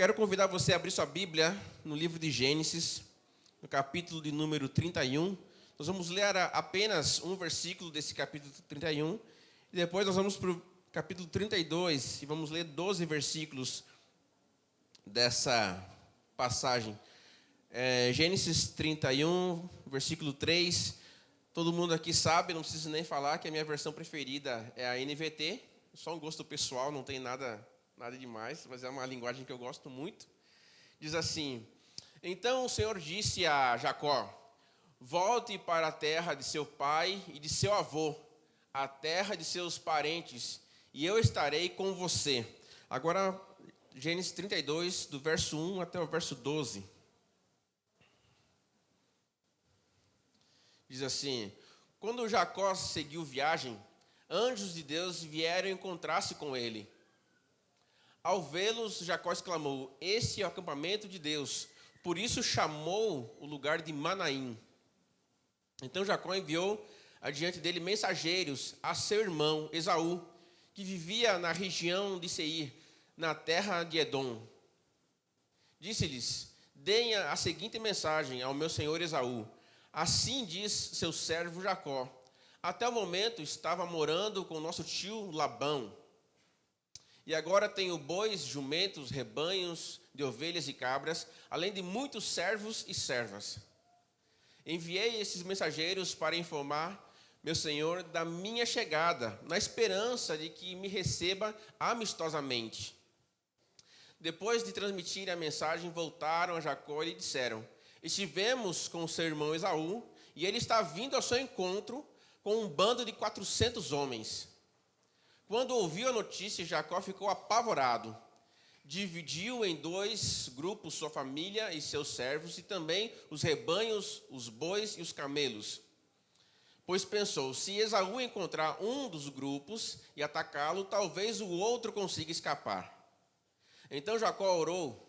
quero convidar você a abrir sua Bíblia no livro de Gênesis, no capítulo de número 31. Nós vamos ler apenas um versículo desse capítulo 31, e depois nós vamos para o capítulo 32, e vamos ler 12 versículos dessa passagem. Gênesis 31, versículo 3. Todo mundo aqui sabe, não preciso nem falar, que a minha versão preferida é a NVT. Só um gosto pessoal, não tem nada demais, mas é uma linguagem que eu gosto muito. Diz assim: então o Senhor disse a Jacó: volte para a terra de seu pai e de seu avô, a terra de seus parentes, e eu estarei com você. Agora, Gênesis 32, do verso 1 até o verso 12. Diz assim: quando Jacó seguiu viagem, anjos de Deus vieram encontrar-se com ele. Ao vê-los, Jacó exclamou: este é o acampamento de Deus. Por isso chamou o lugar de Manaim. Então Jacó enviou adiante dele mensageiros a seu irmão Esaú, que vivia na região de Seir, na terra de Edom. Disse-lhes: deem a seguinte mensagem ao meu senhor Esaú: assim diz seu servo Jacó: até o momento estava morando com nosso tio Labão, e agora tenho bois, jumentos, rebanhos de ovelhas e cabras, além de muitos servos e servas. Enviei esses mensageiros para informar meu senhor da minha chegada, na esperança de que me receba amistosamente. Depois de transmitir a mensagem, voltaram a Jacó e lhe disseram: estivemos com seu irmão Esaú, e ele está vindo ao seu encontro com um bando de 400 homens. Quando ouviu a notícia, Jacó ficou apavorado. Dividiu em 2 grupos sua família e seus servos, e também os rebanhos, os bois e os camelos. Pois pensou: se Esaú encontrar um dos grupos e atacá-lo, talvez o outro consiga escapar. Então Jacó orou: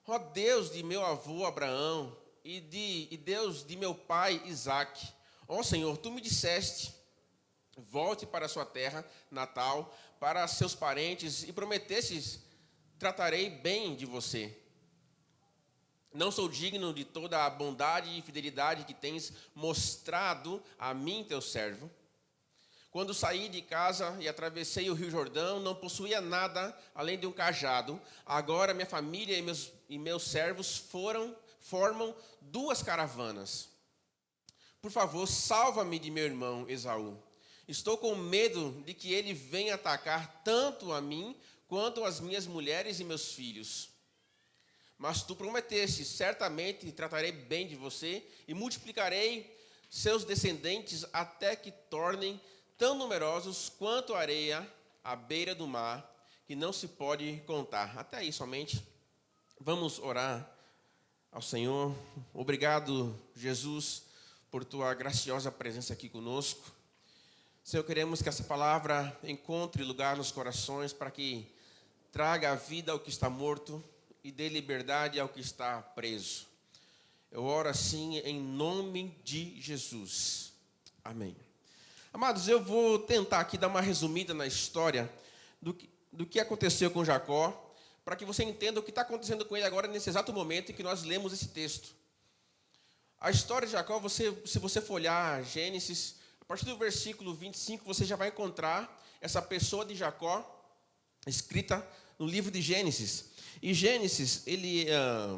ó Deus de meu avô Abraão, e Deus de meu pai Isaque, ó Senhor, tu me disseste: volte para a sua terra natal, para seus parentes, e prometestes: tratarei bem de você. Não sou digno de toda a bondade e fidelidade que tens mostrado a mim, teu servo. Quando saí de casa e atravessei o rio Jordão, não possuía nada além de um cajado. Agora minha família e meus servos formam 2 caravanas. Por favor, salva-me de meu irmão Esaú. Estou com medo de que ele venha atacar tanto a mim quanto as minhas mulheres e meus filhos. Mas tu prometeste: certamente tratarei bem de você e multiplicarei seus descendentes até que tornem tão numerosos quanto a areia à beira do mar, que não se pode contar. Até aí somente. Vamos orar ao Senhor. Obrigado, Jesus, por tua graciosa presença aqui conosco. Senhor, queremos que essa palavra encontre lugar nos corações, para que traga a vida ao que está morto e dê liberdade ao que está preso. Eu oro assim em nome de Jesus. Amém. Amados, eu vou tentar aqui dar uma resumida na história do que aconteceu com Jacó, para que você entenda o que está acontecendo com ele agora, nesse exato momento em que nós lemos esse texto. A história de Jacó, se você folhear Gênesis, a partir do versículo 25, você já vai encontrar essa pessoa de Jacó escrita no livro de Gênesis. E Gênesis,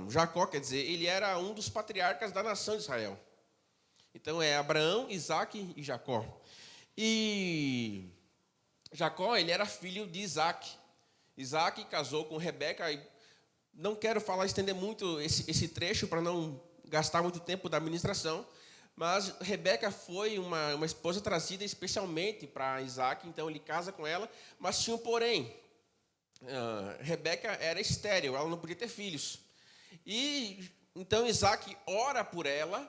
Jacó, quer dizer, ele era um dos patriarcas da nação de Israel. Então é Abraão, Isaque e Jacó. E Jacó, ele era filho de Isaque. Isaque casou com Rebeca. E não quero estender muito esse trecho para não gastar muito tempo da ministração, mas Rebeca foi uma esposa trazida especialmente para Isaque, então ele casa com ela, mas tinha um porém. Rebeca era estéril, ela não podia ter filhos. E então Isaque ora por ela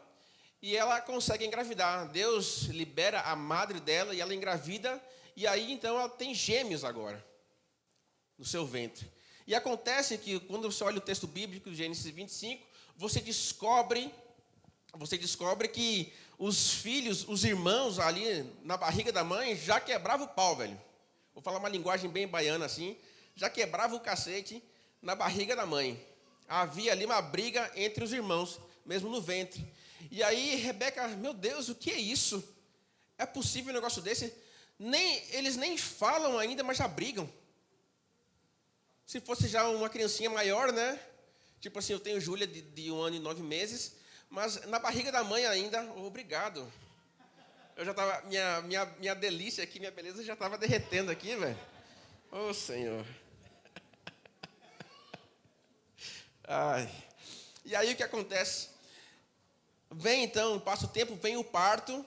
e ela consegue engravidar. Deus libera a madre dela e ela engravida, e aí então ela tem gêmeos agora no seu ventre. E acontece que quando você olha o texto bíblico de Gênesis 25, você descobre que os filhos, os irmãos ali na barriga da mãe já quebravam o pau, velho. Vou falar uma linguagem bem baiana assim, já quebrava o cacete na barriga da mãe. Havia ali uma briga entre os irmãos, mesmo no ventre. E aí Rebeca, meu Deus, o que é isso? É possível um negócio desse? Eles nem falam ainda, mas já brigam. Se fosse já uma criancinha maior, né? Tipo assim, eu tenho Júlia de 1 ano e 9 meses, mas na barriga da mãe ainda, obrigado. Eu já estava, minha delícia aqui, minha beleza já estava derretendo aqui, velho. Ô, Senhor. Ai. E aí o que acontece? Vem então, passa o tempo, vem o parto,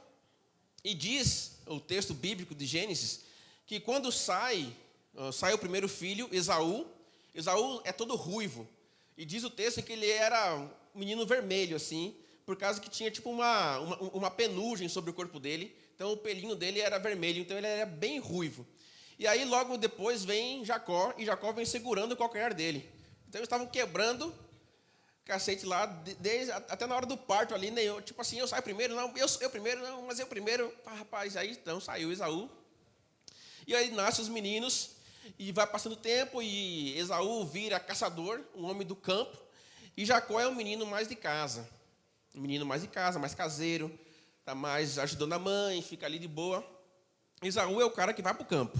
e diz o texto bíblico de Gênesis, que quando sai o primeiro filho, Esaú é todo ruivo, e diz o texto que ele era um menino vermelho, assim, por causa que tinha tipo uma penugem sobre o corpo dele, então o pelinho dele era vermelho, então ele era bem ruivo. E aí logo depois vem Jacó, e Jacó vem segurando o calcanhar dele. Então eles estavam quebrando cacete lá, até na hora do parto ali, né, tipo assim, eu saio primeiro, não, eu primeiro, não, mas eu primeiro, rapaz, aí então saiu Esaú, e aí nascem os meninos, e vai passando o tempo, e Esaú vira caçador, um homem do campo, e Jacó é um menino mais de casa, mais caseiro, está mais ajudando a mãe, fica ali de boa. Esaú é o cara que vai para o campo,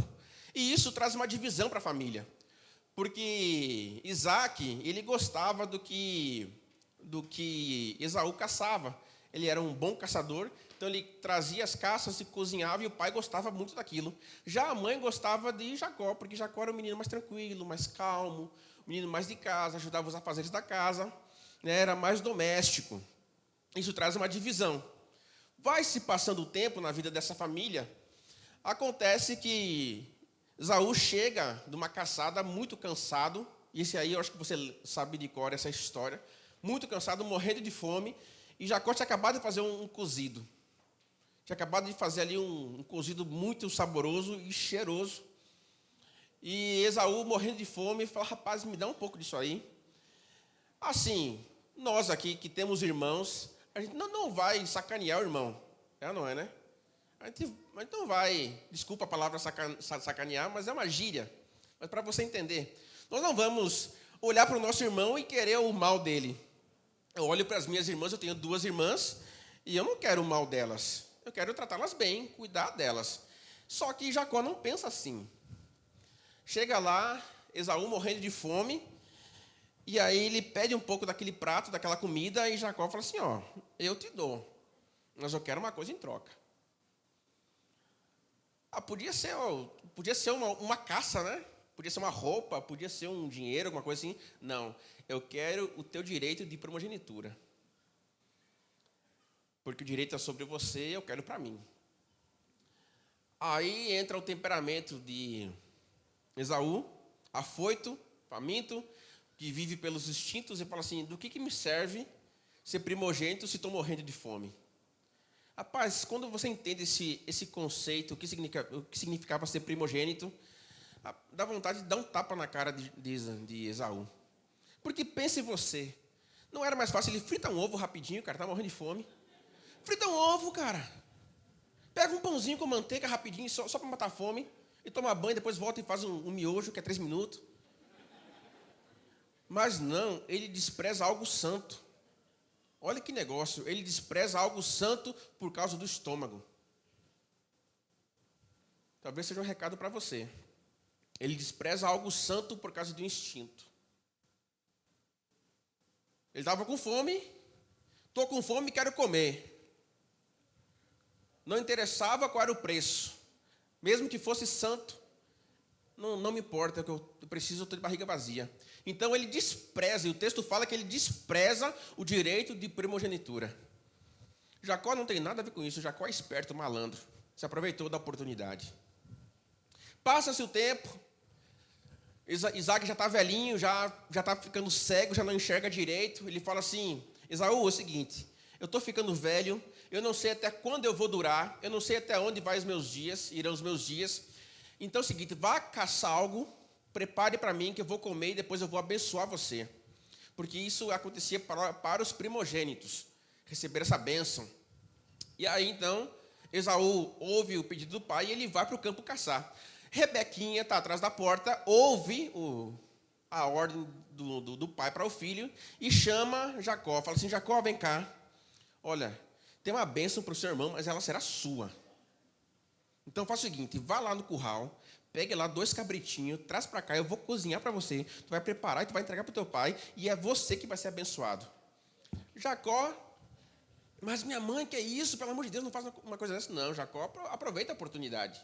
e isso traz uma divisão para a família. Porque Isaac, ele gostava do que Esaú caçava. Ele era um bom caçador, então ele trazia as caças e cozinhava, e o pai gostava muito daquilo. Já a mãe gostava de Jacó, porque Jacó era um menino mais tranquilo, mais calmo, um menino mais de casa, ajudava os afazeres da casa, né, era mais doméstico. Isso traz uma divisão. Vai se passando o tempo na vida dessa família, acontece que Esaú chega de uma caçada muito cansado, e esse aí eu acho que você sabe de cor essa história, muito cansado, morrendo de fome, e Jacó tinha acabado de fazer um cozido. Tinha acabado de fazer ali um cozido muito saboroso e cheiroso. E Esaú, morrendo de fome, fala, rapaz, me dá um pouco disso aí. Assim, nós aqui que temos irmãos, a gente não vai sacanear o irmão. Não é, né? A gente não vai, desculpa a palavra sacanear, mas é uma gíria. Mas para você entender, nós não vamos olhar para o nosso irmão e querer o mal dele. Eu olho para as minhas irmãs, eu tenho 2 irmãs, e eu não quero o mal delas. Eu quero tratá-las bem, cuidar delas. Só que Jacó não pensa assim. Chega lá, Esaú morrendo de fome, e aí ele pede um pouco daquele prato, daquela comida, e Jacó fala assim, ó, eu te dou, mas eu quero uma coisa em troca. Podia ser uma caça, né? Podia ser uma roupa, podia ser um dinheiro, alguma coisa assim. Não, eu quero o teu direito de primogenitura. Porque o direito é sobre você, eu quero para mim. Aí entra o temperamento de Esaú, afoito, faminto, que vive pelos instintos, e fala assim, do que me serve ser primogênito se estou morrendo de fome? Rapaz, quando você entende esse conceito, o que significava ser primogênito, dá vontade de dar um tapa na cara de Esaú. Porque pense você, não era mais fácil ele frita um ovo rapidinho, cara, tá morrendo de fome. Frita um ovo, cara. Pega um pãozinho com manteiga rapidinho, só para matar a fome, e toma banho, depois volta e faz um miojo, que é 3 minutos. Mas não, ele despreza algo santo. Olha que negócio, ele despreza algo santo por causa do estômago. Talvez seja um recado para você. Ele despreza algo santo por causa do instinto. Ele estava com fome, estou com fome e quero comer. Não interessava qual era o preço. Mesmo que fosse santo, não me importa, que eu preciso, eu estou de barriga vazia. Então ele despreza, e o texto fala que ele despreza o direito de primogenitura. Jacó não tem nada a ver com isso, Jacó é esperto, malandro, se aproveitou da oportunidade. Passa-se o tempo, Isaac já está velhinho, já está ficando cego, já não enxerga direito. Ele fala assim, Esaú, é o seguinte, eu estou ficando velho, eu não sei até quando eu vou durar, eu não sei até onde irão os meus dias. Então é o seguinte, vá caçar algo, prepare para mim que eu vou comer e depois eu vou abençoar você. Porque isso acontecia para os primogênitos, receber essa bênção. E aí então, Esaú ouve o pedido do pai e ele vai para o campo caçar. Rebequinha está atrás da porta, ouve a ordem do pai para o filho e chama Jacó. Fala assim: Jacó, vem cá. Olha, tem uma bênção para o seu irmão, mas ela será sua. Então faça o seguinte: vá lá no curral, pegue lá 2 cabritinhos, traz para cá, eu vou cozinhar para você. Tu vai preparar e tu vai entregar para o teu pai, e é você que vai ser abençoado. Jacó: mas minha mãe, que é isso? Pelo amor de Deus, não faz uma coisa dessa. Não, Jacó aproveita a oportunidade.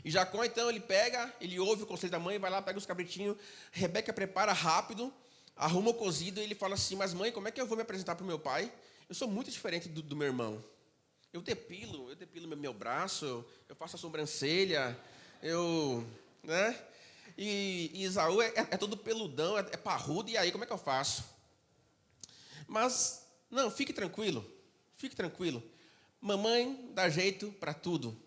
E Jacó, então, ele ouve o conselho da mãe, vai lá, pega os cabritinhos. Rebeca prepara rápido, arruma o cozido, e ele fala assim: mas mãe, como é que eu vou me apresentar para o meu pai? Eu sou muito diferente do meu irmão. Eu depilo meu braço, eu faço a sobrancelha, né? E Esaú é todo peludão, é parrudo, e aí como é que eu faço? Mas, não, fique tranquilo. Mamãe dá jeito para tudo.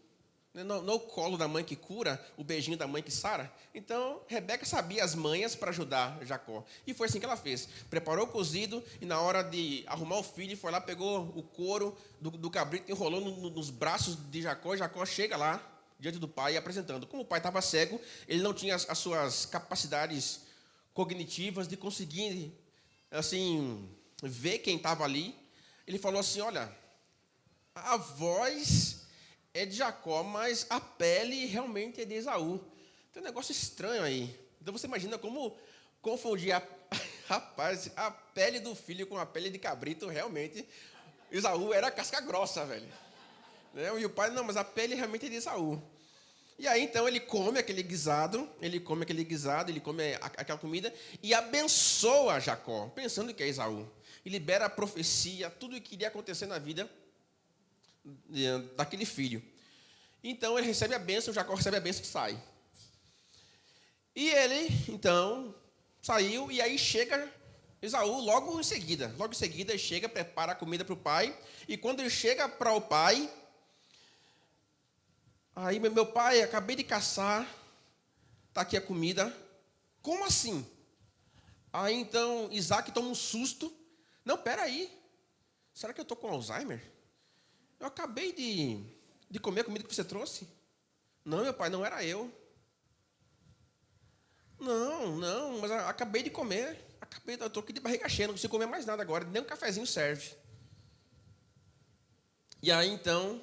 Não o colo da mãe que cura, o beijinho da mãe que sara. Então, Rebeca sabia as manhas para ajudar Jacó. E foi assim que ela fez. Preparou o cozido e na hora de arrumar o filho, foi lá, pegou o couro do cabrito, enrolou nos braços de Jacó. E Jacó chega lá, diante do pai, apresentando. Como o pai estava cego, ele não tinha as suas capacidades cognitivas de conseguir, assim, ver quem estava ali. Ele falou assim: olha, a voz é de Jacó, mas a pele realmente é de Esaú. Tem um negócio estranho aí. Então você imagina como confundir rapaz, a pele do filho com a pele de cabrito. Realmente, Esaú era casca grossa, velho. E o pai: não, mas a pele realmente é de Esaú. E aí, então, ele come aquele guisado, ele come aquela comida e abençoa Jacó, pensando que é Esaú. E libera a profecia, tudo o que iria acontecer na vida daquele filho. Então, ele recebe a bênção, Jacó recebe a bênção e sai. E ele, então, saiu, e aí chega Esaú logo em seguida. Logo em seguida, ele chega, prepara a comida para o pai, e quando ele chega para o pai, aí: meu pai, acabei de caçar, está aqui a comida. Como assim? Aí, então, Isaac toma um susto. Não, peraí, será que eu estou com Alzheimer? Eu acabei de comer a comida que você trouxe. Não, meu pai, não era eu. Não, mas acabei de comer. Eu estou aqui de barriga cheia, não consigo comer mais nada agora, nem um cafezinho serve. E aí, então,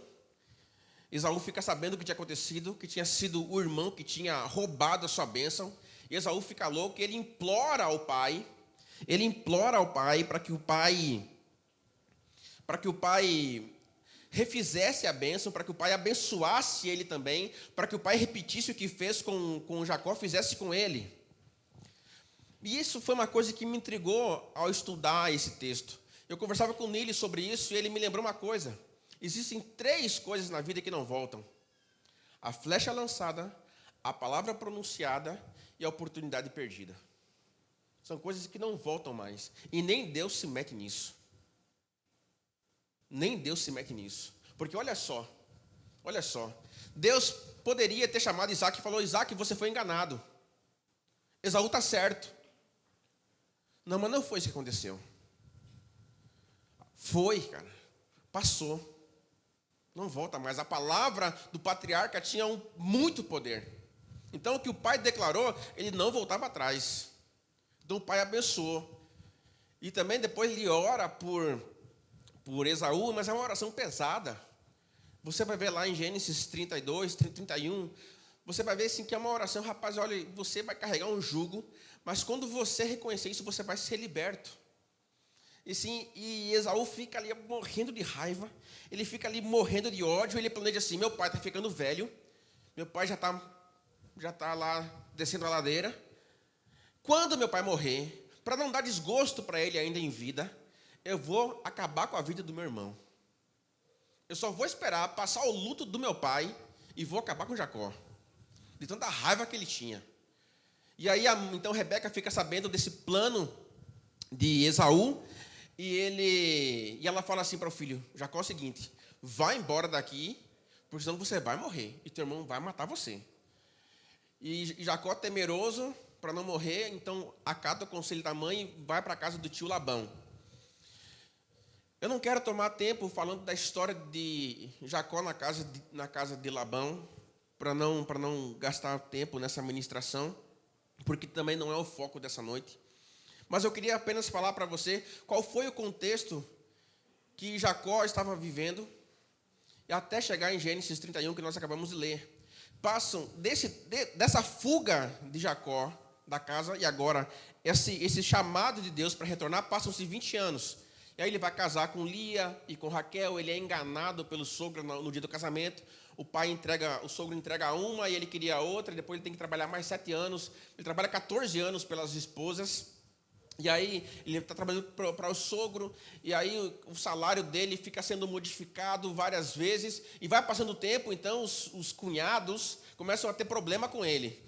Esaú fica sabendo o que tinha acontecido, que tinha sido o irmão que tinha roubado a sua bênção. E Esaú fica louco, ele implora ao pai para que o pai refizesse a bênção, para que o pai abençoasse ele também, para que o pai repetisse o que fez com Jacó, fizesse com ele. E isso foi uma coisa que me intrigou ao estudar esse texto. Eu conversava com o Nili sobre isso e ele me lembrou uma coisa. Existem 3 coisas na vida que não voltam: a flecha lançada, a palavra pronunciada e a oportunidade perdida. São coisas que não voltam mais. E nem Deus se mete nisso. Porque olha só. Deus poderia ter chamado Isaac e falou: Isaac, você foi enganado. Esaú está certo. Não, mas não foi isso que aconteceu. Foi, cara. Passou. Não volta mais. A palavra do patriarca tinha muito poder. Então, o que o pai declarou, ele não voltava atrás. Então, o pai abençoou. E também depois ele ora por Esaú, mas é uma oração pesada. Você vai ver lá em Gênesis 32, 31, você vai ver assim, que é uma oração: rapaz, olha, você vai carregar um jugo, mas quando você reconhecer isso, você vai ser liberto. E Esaú fica ali morrendo de raiva, ele fica ali morrendo de ódio, ele planeja assim: meu pai está ficando velho, meu pai já está lá descendo a ladeira. Quando meu pai morrer, para não dar desgosto para ele ainda em vida, eu vou acabar com a vida do meu irmão. Eu só vou esperar passar o luto do meu pai e vou acabar com Jacó, de tanta raiva que ele tinha. E aí, então, Rebeca fica sabendo desse plano de Esaú, e ela fala assim para o filho: Jacó, é o seguinte, vai embora daqui, porque senão você vai morrer, e teu irmão vai matar você. E Jacó, temeroso para não morrer, então acata o conselho da mãe e vai para a casa do tio Labão. Eu não quero tomar tempo falando da história de Jacó na casa de Labão, para não gastar tempo nessa ministração. porque também não é o foco dessa noite. Mas eu queria apenas falar para você qual foi o contexto que Jacó estava vivendo, até chegar em Gênesis 31, que nós acabamos de ler. Passam dessa fuga de Jacó da casa, e agora esse chamado de Deus para retornar, passam-se 20 anos. E aí ele vai casar com Lia e com Raquel, ele é enganado pelo sogro no dia do casamento. O sogro entrega uma e ele queria outra, e depois ele tem que trabalhar mais 7 anos. Ele trabalha 14 anos pelas esposas. E aí ele está trabalhando para o sogro, e aí o salário dele fica sendo modificado várias vezes, e vai passando o tempo, então os cunhados começam a ter problema com ele.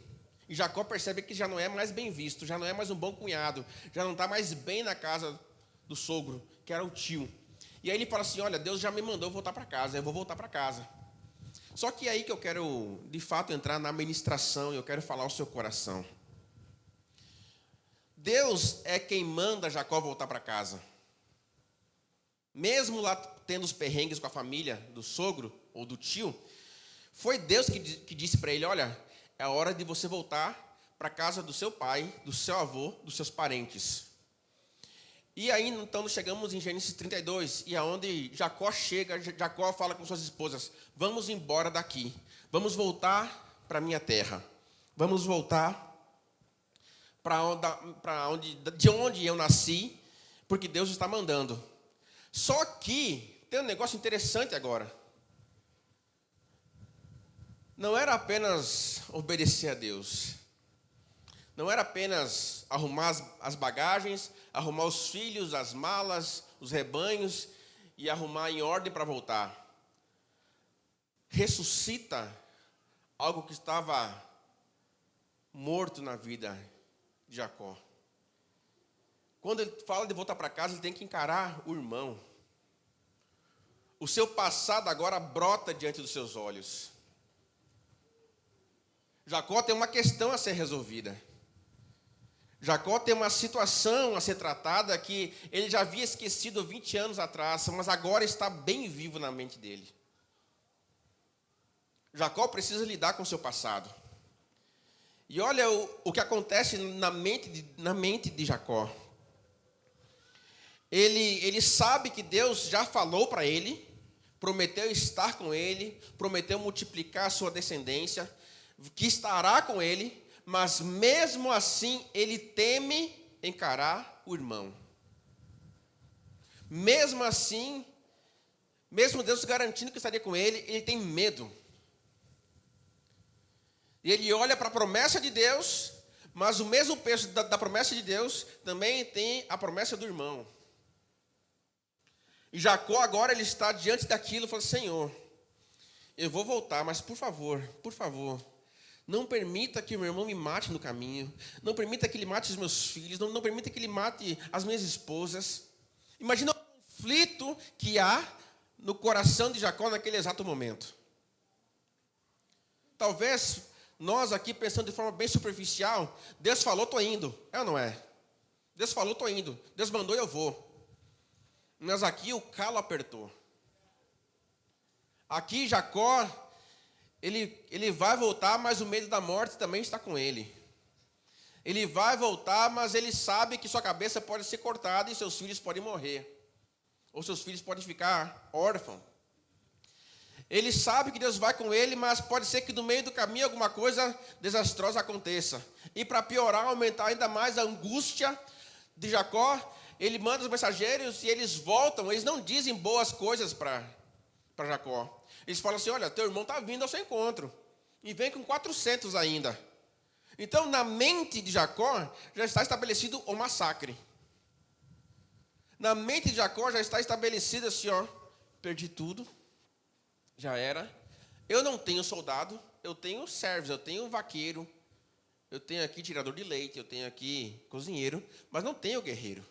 E Jacó percebe que já não é mais bem visto, já não é mais um bom cunhado, já não está mais bem na casa do sogro, que era o tio. E aí ele fala assim, olha, Deus já me mandou voltar para casa, eu vou voltar para casa. Só que é aí que eu quero, de fato, entrar na ministração, e eu quero falar ao seu coração. Deus é quem manda Jacó voltar para casa. Mesmo lá tendo os perrengues com a família do sogro ou do tio, foi Deus que disse para ele, olha, é a hora de você voltar para a casa do seu pai, do seu avô, dos seus parentes. E aí, então, nós chegamos em Gênesis 32, e aonde Jacó chega, Jacó fala com suas esposas, vamos embora daqui, vamos voltar para a minha terra, vamos voltar de onde eu nasci, porque Deus está mandando. Só que tem um negócio interessante agora. Não era apenas obedecer a Deus. Não era apenas arrumar as bagagens, arrumar os filhos, as malas, os rebanhos e arrumar em ordem para voltar. Ressuscita algo que estava morto na vida de Jacó. Quando ele fala de voltar para casa, ele tem que encarar o irmão. O seu passado agora brota diante dos seus olhos. Jacó tem uma questão a ser resolvida. Jacó tem uma situação a ser tratada que ele já havia esquecido 20 anos atrás, mas agora está bem vivo na mente dele. Jacó precisa lidar com o seu passado. E olha o que acontece na mente de Jacó. Ele sabe que Deus já falou para ele, prometeu estar com ele, prometeu multiplicar a sua descendência, que estará com ele, mas mesmo assim ele teme encarar o irmão. Mesmo assim, mesmo Deus garantindo que estaria com ele tem medo. E ele olha para a promessa de Deus, mas o mesmo peso da promessa de Deus também tem a promessa do irmão. E Jacó agora ele está diante daquilo e fala, Senhor, eu vou voltar, mas por favor, não permita que o meu irmão me mate no caminho, não permita que ele mate os meus filhos, não permita que ele mate as minhas esposas. Imagina o conflito que há no coração de Jacó naquele exato momento. Talvez nós aqui pensando de forma bem superficial, Deus falou, estou indo. É ou não é? Deus falou, estou indo. Deus mandou, eu vou. Mas aqui o calo apertou. Aqui Jacó, ele vai voltar, mas o medo da morte também está com ele. Ele vai voltar, mas ele sabe que sua cabeça pode ser cortada e seus filhos podem morrer. Ou seus filhos podem ficar órfãos. Ele sabe que Deus vai com ele, mas pode ser que no meio do caminho alguma coisa desastrosa aconteça. E para piorar, aumentar ainda mais a angústia de Jacó, ele manda os mensageiros e eles voltam. Eles não dizem boas coisas para Jacó. Eles falam assim, olha, teu irmão está vindo ao seu encontro. E vem com 400 ainda. Então, na mente de Jacó, já está estabelecido o massacre. Na mente de Jacó já está estabelecido assim, ó, perdi tudo. Já era. Eu não tenho soldado, eu tenho servos, eu tenho vaqueiro, eu tenho aqui tirador de leite, eu tenho aqui cozinheiro, mas não tenho guerreiro.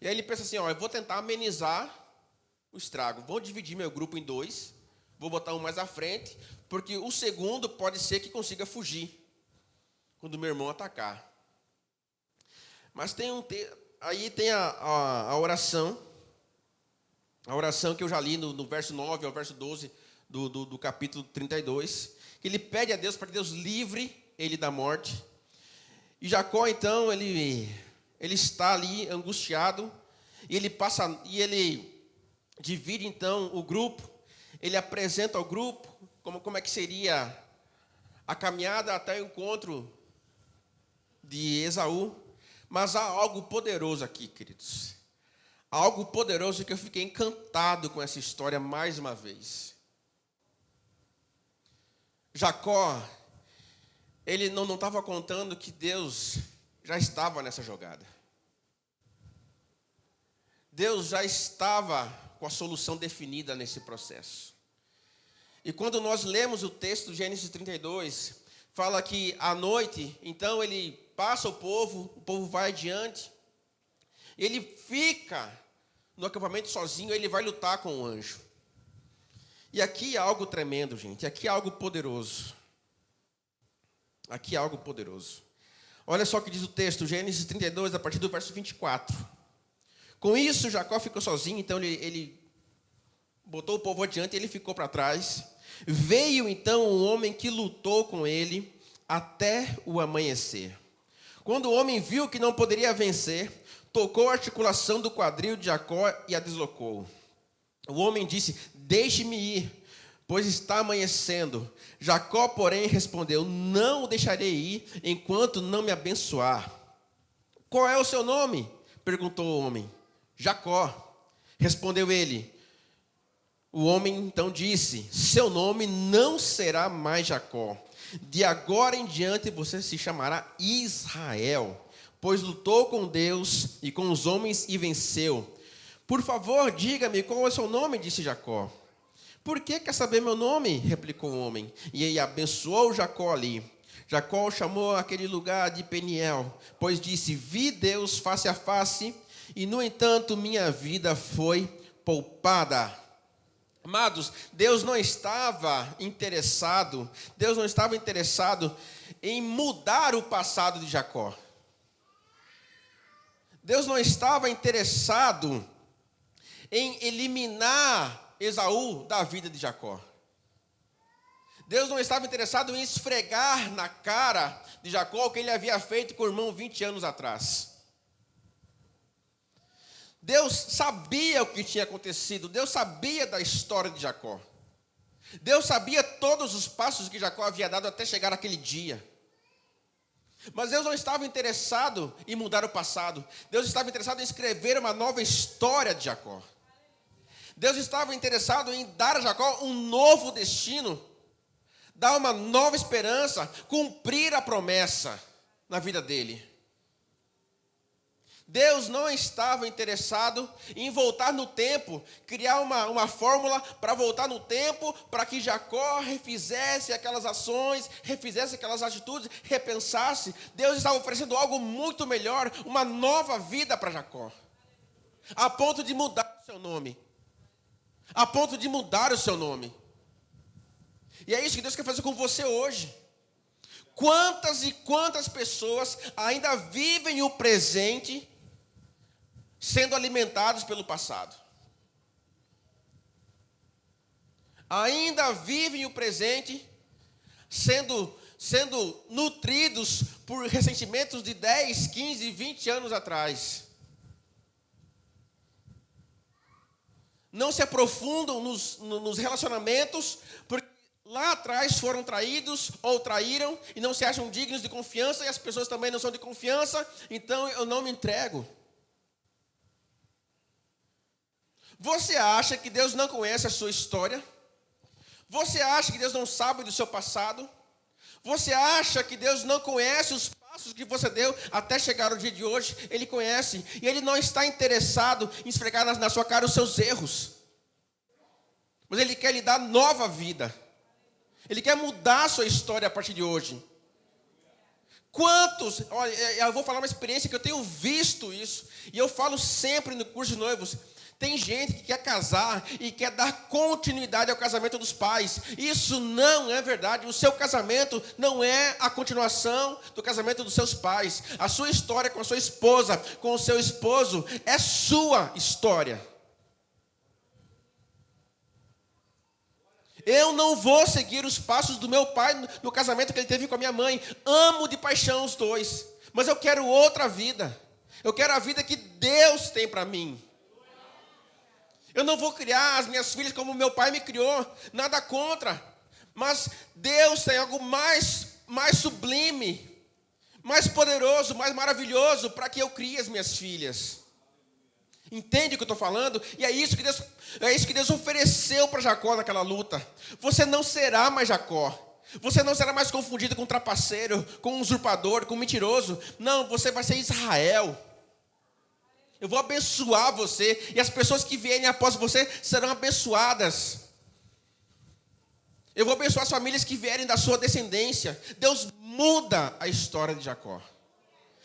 E aí ele pensa assim, ó, eu vou tentar amenizar o estrago. Vou dividir meu grupo em 2, vou botar um mais à frente, porque o segundo pode ser que consiga fugir quando meu irmão atacar. Mas aí tem a oração. A oração que eu já li no verso 9 ao verso 12 do capítulo 32, que ele pede a Deus para que Deus livre ele da morte. E Jacó, então, ele está ali angustiado, e ele divide, então, o grupo, ele apresenta ao grupo como é que seria a caminhada até o encontro de Esaú. Mas há algo poderoso aqui, queridos. Há algo poderoso que eu fiquei encantado com essa história mais uma vez. Jacó, ele não estava contando que Deus já estava nessa jogada. Deus já estava com a solução definida nesse processo. E quando nós lemos o texto de Gênesis 32, fala que à noite, então ele passa o povo vai adiante, ele fica no acampamento sozinho, ele vai lutar com o anjo. E aqui há algo tremendo, gente, aqui há algo poderoso. Aqui há algo poderoso. Olha só o que diz o texto, Gênesis 32, a partir do verso 24. Com isso, Jacó ficou sozinho, então ele botou o povo adiante e ele ficou para trás. Veio então um homem que lutou com ele até o amanhecer. Quando o homem viu que não poderia vencer, tocou a articulação do quadril de Jacó e a deslocou. O homem disse: deixe-me ir, pois está amanhecendo. Jacó, porém, respondeu: não o deixarei ir enquanto não me abençoar. Qual é o seu nome? Perguntou o homem. Jacó. Respondeu ele. O homem então disse: seu nome não será mais Jacó. De agora em diante você se chamará Israel, pois lutou com Deus e com os homens e venceu. Por favor, diga-me qual é o seu nome, disse Jacó. Por que quer saber meu nome? Replicou o homem. E ele abençoou Jacó ali. Jacó chamou aquele lugar de Peniel, pois disse: vi Deus face a face, e no entanto minha vida foi poupada. Amados, Deus não estava interessado em mudar o passado de Jacó. Deus não estava interessado em eliminar Esaú da vida de Jacó. Deus não estava interessado em esfregar na cara de Jacó o que ele havia feito com o irmão 20 anos atrás. Deus sabia o que tinha acontecido, Deus sabia da história de Jacó. Deus sabia todos os passos que Jacó havia dado até chegar aquele dia. Mas Deus não estava interessado em mudar o passado. Deus estava interessado em escrever uma nova história de Jacó. Deus estava interessado em dar a Jacó um novo destino, dar uma nova esperança, cumprir a promessa na vida dele. Deus não estava interessado em voltar no tempo, criar uma fórmula para voltar no tempo, para que Jacó refizesse aquelas ações, refizesse aquelas atitudes, repensasse. Deus estava oferecendo algo muito melhor, uma nova vida para Jacó, a ponto de mudar o seu nome. A ponto de mudar o seu nome. E é isso que Deus quer fazer com você hoje. Quantas e quantas pessoas ainda vivem o presente sendo alimentados pelo passado? Ainda vivem o presente sendo nutridos por ressentimentos de 10, 15, 20 anos atrás. Não se aprofundam nos relacionamentos, porque lá atrás foram traídos ou traíram e não se acham dignos de confiança, e as pessoas também não são de confiança, então eu não me entrego. Você acha que Deus não conhece a sua história? Você acha que Deus não sabe do seu passado? Você acha que Deus não conhece os passos que você deu até chegar ao dia de hoje? Ele conhece, e Ele não está interessado em esfregar na sua cara os seus erros, mas Ele quer lhe dar nova vida. Ele quer mudar a sua história a partir de hoje. Quantos, olha, eu vou falar uma experiência que eu tenho visto isso, e eu falo sempre no curso de noivos. Tem gente que quer casar e quer dar continuidade ao casamento dos pais. Isso não é verdade. O seu casamento não é a continuação do casamento dos seus pais. A sua história com a sua esposa, com o seu esposo, é sua história. Eu não vou seguir os passos do meu pai no casamento que ele teve com a minha mãe. Amo de paixão os dois, Mas eu quero outra vida. Eu quero a vida que Deus tem para mim. Eu não vou criar as minhas filhas como meu pai me criou. Nada contra. Mas Deus tem algo mais sublime, mais poderoso, mais maravilhoso para que eu crie as minhas filhas. Entende o que eu estou falando? E é isso que Deus ofereceu para Jacó naquela luta. Você não será mais Jacó. Você não será mais confundido com um trapaceiro, com um usurpador, com um mentiroso. Não, você vai ser Israel. Eu vou abençoar você. E as pessoas que vierem após você serão abençoadas. Eu vou abençoar as famílias que vierem da sua descendência. Deus muda a história de Jacó.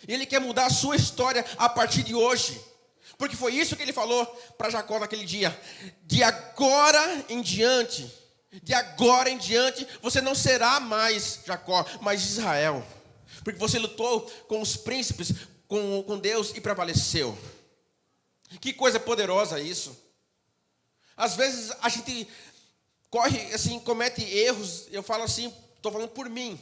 E Ele quer mudar a sua história a partir de hoje. Porque foi isso que Ele falou para Jacó naquele dia. De agora em diante, você não será mais Jacó, mas Israel. Porque você lutou com os príncipes, com Deus e prevaleceu. Que coisa poderosa isso. Às vezes a gente comete erros. Eu falo assim, estou falando por mim.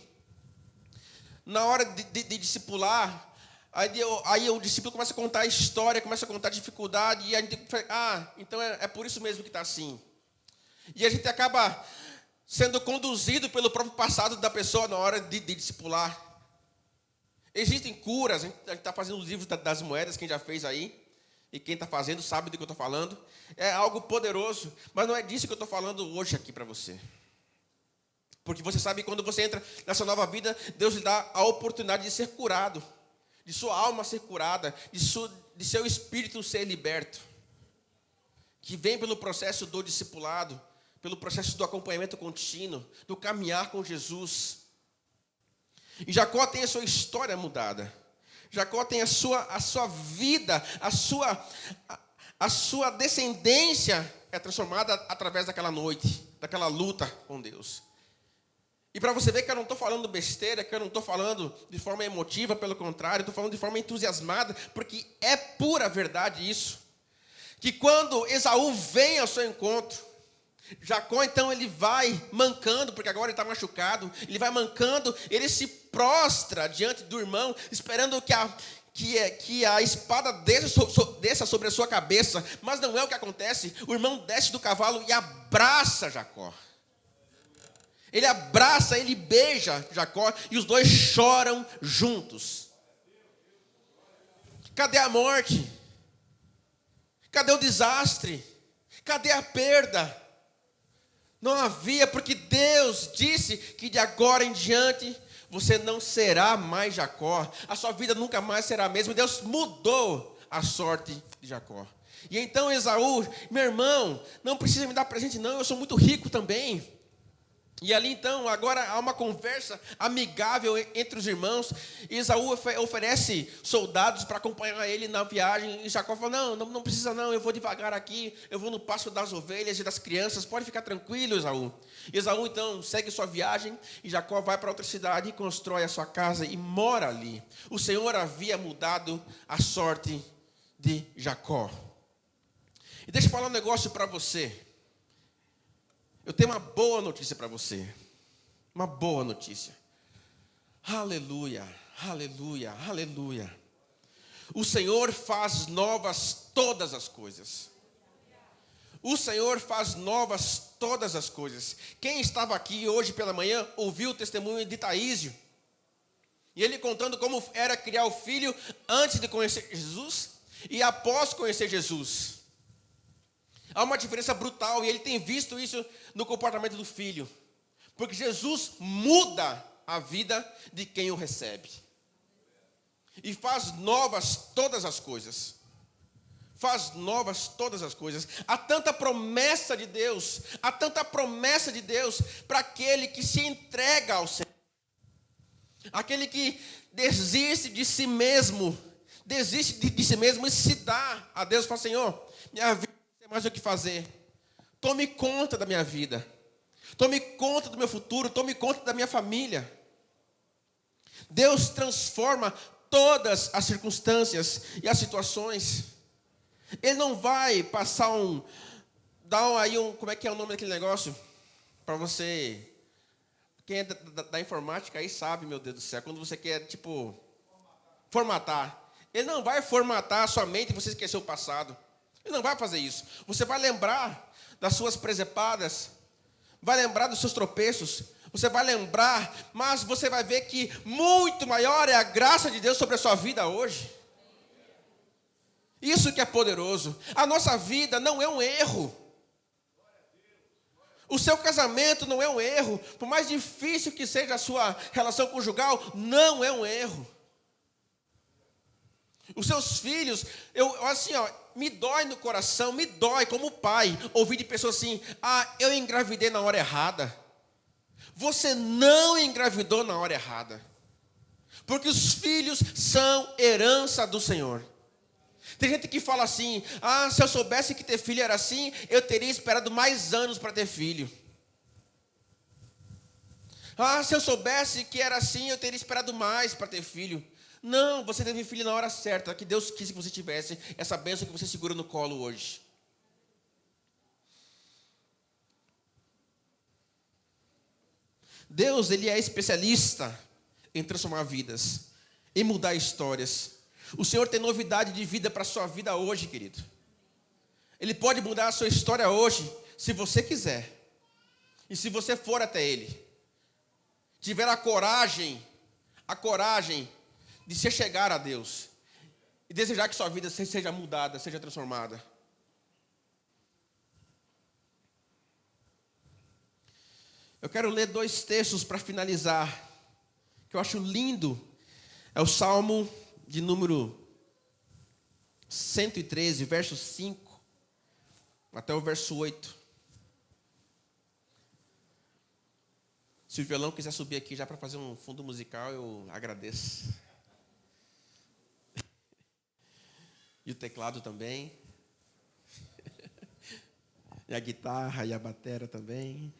Na hora de discipular, aí o discípulo começa a contar a história, começa a contar a dificuldade, e a gente fala, então é por isso mesmo que está assim. E a gente acaba sendo conduzido pelo próprio passado da pessoa na hora de discipular. Existem curas, a gente está fazendo os livros das moedas, quem já fez aí, e quem está fazendo sabe do que eu estou falando. É algo poderoso, mas não é disso que eu estou falando hoje aqui para você. Porque você sabe que quando você entra nessa nova vida, Deus lhe dá a oportunidade de ser curado, de sua alma ser curada, de seu espírito ser liberto. Que vem pelo processo do discipulado, pelo processo do acompanhamento contínuo, do caminhar com Jesus. E Jacó tem a sua história mudada. Jacó tem a sua vida, a sua descendência é transformada através daquela noite, daquela luta com Deus. E para você ver que eu não estou falando besteira, que eu não estou falando de forma emotiva, pelo contrário, estou falando de forma entusiasmada, porque é pura verdade isso. Que quando Esaú vem ao seu encontro, Jacó então ele vai mancando, porque agora ele está machucado, ele vai mancando, ele se prostra diante do irmão, esperando que a espada desça sobre a sua cabeça, mas não é o que acontece. O irmão desce do cavalo e abraça Jacó. Ele abraça, ele beija Jacó e os dois choram juntos. Cadê a morte? Cadê o desastre? Cadê a perda? Não havia, porque Deus disse que de agora em diante você não será mais Jacó. A sua vida nunca mais será a mesma. Deus mudou a sorte de Jacó. E então Esaú, meu irmão, não precisa me dar presente não, eu sou muito rico também. E ali então, agora há uma conversa amigável entre os irmãos. E Esaú oferece soldados para acompanhar ele na viagem. E Jacó fala, não precisa não, eu vou devagar aqui. Eu vou no pasto das ovelhas e das crianças, pode ficar tranquilo, Esaú. E Esaú então segue sua viagem. E Jacó vai para outra cidade e constrói a sua casa e mora ali. O Senhor havia mudado a sorte de Jacó. E deixa eu falar um negócio para você. Eu tenho uma boa notícia para você. Uma boa notícia. Aleluia, aleluia, aleluia. O Senhor faz novas todas as coisas. O Senhor faz novas todas as coisas. Quem estava aqui hoje pela manhã ouviu o testemunho de Taísio. E ele contando como era criar o filho antes de conhecer Jesus e após conhecer Jesus. Há uma diferença brutal e ele tem visto isso no comportamento do filho. Porque Jesus muda a vida de quem o recebe. E faz novas todas as coisas. Faz novas todas as coisas. Há tanta promessa de Deus. Há tanta promessa de Deus para aquele que se entrega ao Senhor. Aquele que desiste de si mesmo. Desiste de si mesmo e se dá a Deus. Fala, Senhor, minha vida. Mais o que fazer. Tome conta da minha vida. Tome conta do meu futuro. Tome conta da minha família. Deus transforma todas as circunstâncias e as situações. Ele não vai passar como é que é o nome daquele negócio? Para você, quem é da informática aí sabe, meu Deus do céu, quando você quer, formatar. Ele não vai formatar a sua mente e você esquecer o passado. Ele não vai fazer isso. Você vai lembrar das suas presepadas, vai lembrar dos seus tropeços, você vai lembrar, mas você vai ver que muito maior é a graça de Deus sobre a sua vida hoje. Isso que é poderoso. A nossa vida não é um erro. O seu casamento não é um erro. Por mais difícil que seja a sua relação conjugal, não é um erro. Os seus filhos, me dói no coração, me dói como pai, ouvir de pessoas assim, eu engravidei na hora errada. Você não engravidou na hora errada. Porque os filhos são herança do Senhor. Tem gente que fala assim, se eu soubesse que ter filho era assim, eu teria esperado mais anos para ter filho. Se eu soubesse que era assim, eu teria esperado mais para ter filho. Não, você teve filho na hora certa, que Deus quis que você tivesse essa bênção que você segura no colo hoje. Deus, Ele é especialista em transformar vidas, em mudar histórias. O Senhor tem novidade de vida para a sua vida hoje, querido. Ele pode mudar a sua história hoje, se você quiser. E se você for até Ele. Tiver a coragem de se chegar a Deus. E desejar que sua vida seja mudada, seja transformada. Eu quero ler 2 textos para finalizar, que eu acho lindo. É o Salmo de número 113, verso 5, até o verso 8. Se o violão quiser subir aqui já para fazer um fundo musical, eu agradeço. E o teclado também. E a guitarra e a bateria também.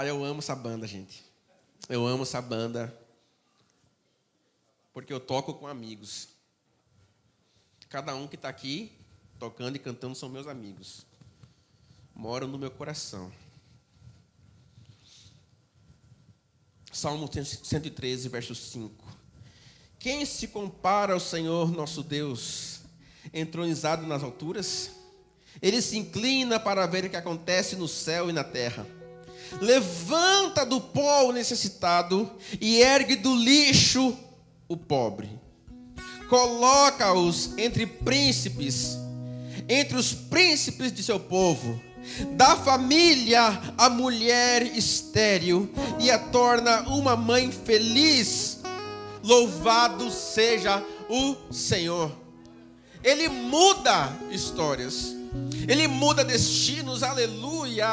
Eu amo essa banda, gente. Eu amo essa banda. Porque eu toco com amigos. Cada um que está aqui, tocando e cantando, são meus amigos. Moram no meu coração. Salmo 113, verso 5. Quem se compara ao Senhor nosso Deus, entronizado nas alturas? Ele se inclina para ver o que acontece no céu e na terra. Levanta do pó o necessitado e ergue do lixo o pobre. Coloca-os entre príncipes, entre os príncipes de seu povo. Dá família à mulher estéril e a torna uma mãe feliz. Louvado seja o Senhor. Ele muda histórias. Ele muda destinos. Aleluia.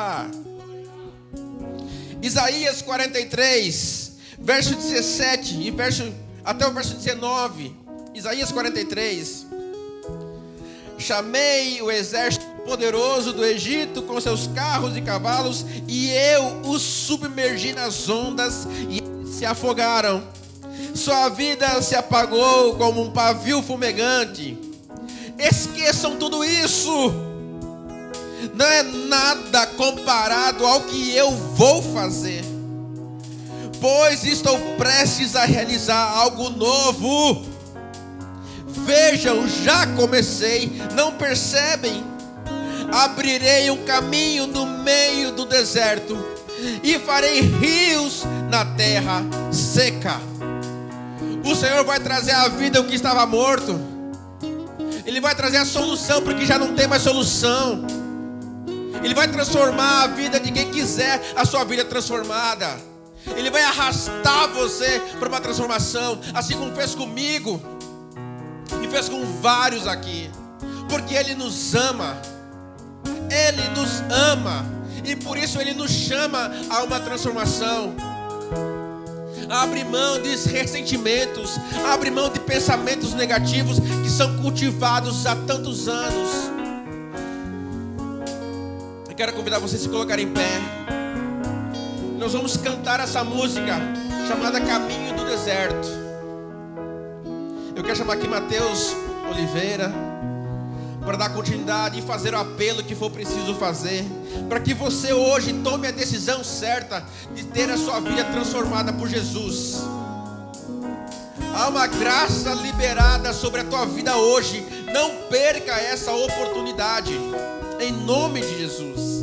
Isaías 43, verso 17 e até o verso 19. Isaías 43. Chamei o exército poderoso do Egito com seus carros e cavalos, e eu os submergi nas ondas e eles se afogaram. Sua vida se apagou como um pavio fumegante. Esqueçam tudo isso. Não é nada comparado ao que eu vou fazer, pois estou prestes a realizar algo novo. Vejam, já comecei, não percebem? Abrirei um caminho no meio do deserto e farei rios na terra seca. O Senhor vai trazer à vida o que estava morto. Ele vai trazer a solução porque já não tem mais solução. Ele vai transformar a vida de quem quiser a sua vida transformada. Ele vai arrastar você para uma transformação, assim como fez comigo e fez com vários aqui, porque Ele nos ama. Ele nos ama e por isso Ele nos chama a uma transformação. Abre mão de ressentimentos, abre mão de pensamentos negativos que são cultivados há tantos anos. Eu quero convidar vocês a se colocarem em pé. Nós vamos cantar essa música chamada Caminho do Deserto. Eu quero chamar aqui Mateus Oliveira para dar continuidade e fazer o apelo que for preciso fazer, para que você hoje tome a decisão certa de ter a sua vida transformada por Jesus. Há uma graça liberada sobre a tua vida hoje. Não perca essa oportunidade. Em nome de Jesus.